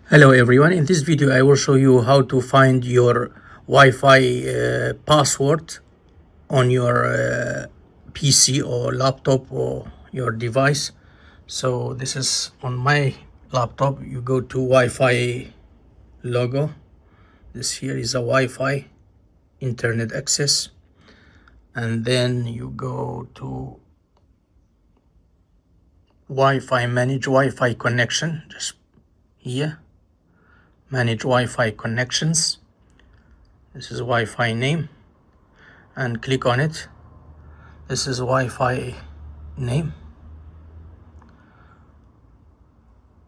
Hello everyone, in this video I will show you how to find your Wi-Fi password on your PC or laptop or your device. So this is on my laptop. You go to Wi-Fi logo. This here is a Wi-Fi internet access, and then you go to Wi-Fi, manage Wi-Fi connection, just here, manage Wi-Fi connections. This is Wi-Fi name, and click on it. This is Wi-Fi name.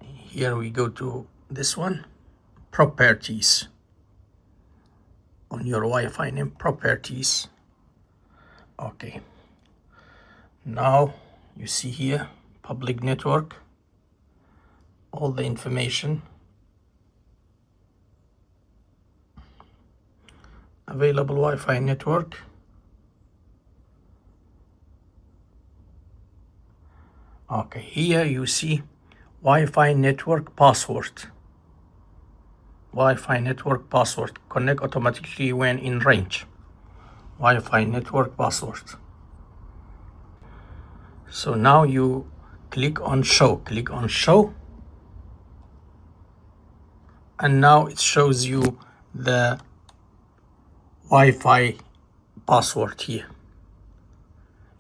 Here we go to this one, properties. On your Wi-Fi name, properties. Okay, now you see here public network, all the information available. Wi-Fi network, okay, here you see Wi-Fi network password. Wi-Fi network password, connect automatically when in range. Wi-Fi network password. So now you click on show, and now it shows you the Wi-Fi password here.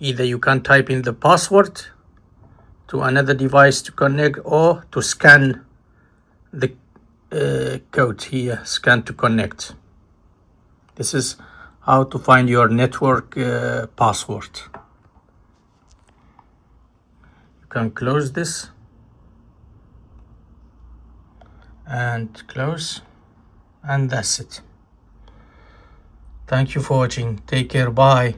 Either you can type in the password to another device to connect, or to scan the code here, scan to connect. This is how to find your network password. You can close this and close, and that's it. Thank you for watching. Take care. Bye.